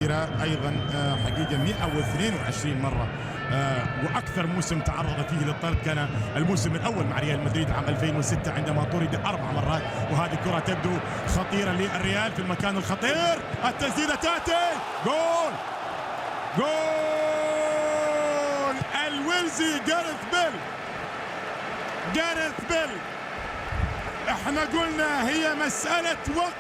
ذكرى أيضا حقيقة 122 مرة وأكثر موسم تعرض فيه للطرد كان الموسم الأول مع ريال مدريد عام 2006 عندما طرد 4 مرات. وهذه الكرة تبدو خطيرة للريال في المكان الخطير، التسديدة تأتي، جول جول الويلزي جاريث بيل. احنا قلنا هي مسألة وقت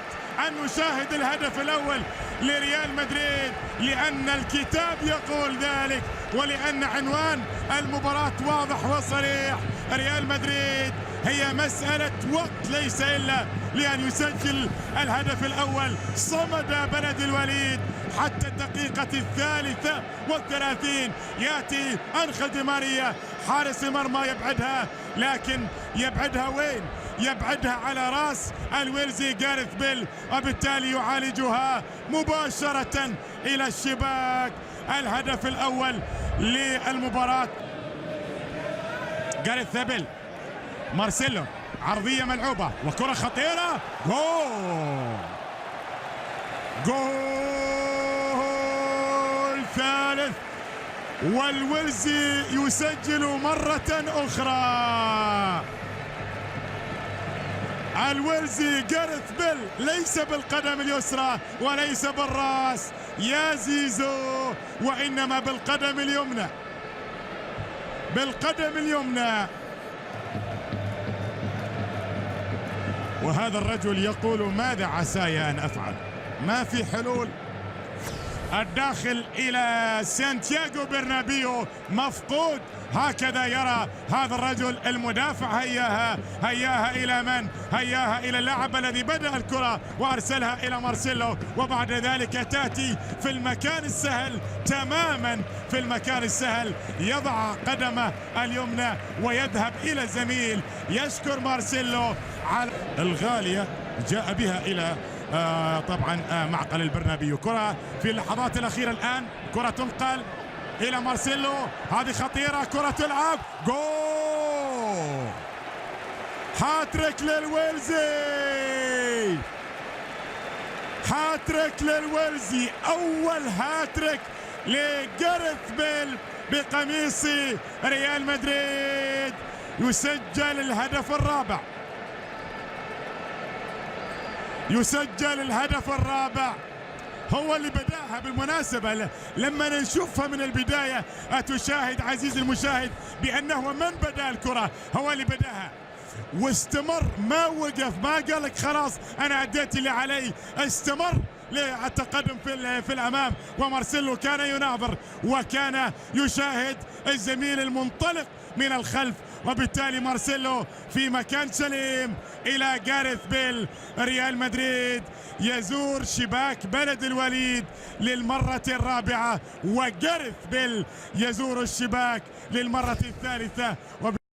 أن نشاهد الهدف الأول لريال مدريد، لأن الكتاب يقول ذلك ولأن عنوان المباراة واضح وصريح. ريال مدريد هي مسألة وقت ليس إلا لأن يسجل الهدف الأول. صمد بلد الوليد حتى الدقيقة 33 يأتي أنخيل دي ماريا حارس مرمى يبعدها، لكن يبعدها وين؟ يبعدها على راس الويلزي جاريث بيل، وبالتالي يعالجها مباشرة إلى الشباك. الهدف الأول للمباراة. جاريث بيل، مارسيلو، عرضية ملعوبة وكرة خطيرة، جول ثالث، والويلزي يسجل مرة أخرى. الويلزي جاريث بيل ليس بالقدم اليسرى وليس بالراس يا زيزو، وإنما بالقدم اليمنى، بالقدم اليمنى. وهذا الرجل يقول ماذا عساي أن أفعل؟ ما في حلول. الداخل إلى سانتياغو برنابيو مفقود، هكذا يرى هذا الرجل المدافع. هياها إلى من؟ هياها إلى اللاعب الذي بدأ الكرة وأرسلها إلى مارسيلو، وبعد ذلك تأتي في المكان السهل تماما، في المكان السهل يضع قدمه اليمنى ويذهب إلى الزميل. يشكر مارسيلو على الغالية جاء بها إلى طبعا معقل البرنابيو. كرة في اللحظات الأخيرة الآن، كرة تنقل إلى مارسيلو، هذه خطيرة، كرة تلعب، جول، هاتريك للويلزي، هاتريك للويلزي، أول هاتريك لجاريث بيل بقميص ريال مدريد. يسجل الهدف الرابع، يسجل الهدف الرابع. هو اللي بداها بالمناسبة، لما نشوفها من البداية تشاهد عزيزي المشاهد بأنه من بدأ الكرة، هو اللي بداها واستمر، ما وقف، ما قال لك خلاص أنا أديت اللي علي، استمر للتقدم في الأمام. ومارسيلو كان يناظر وكان يشاهد الزميل المنطلق من الخلف، وبالتالي مارسيلو في مكان سليم إلى جاريث بيل. ريال مدريد يزور شباك بلد الوليد للمرة الرابعة، وجاريث بيل يزور الشباك للمرة الثالثة.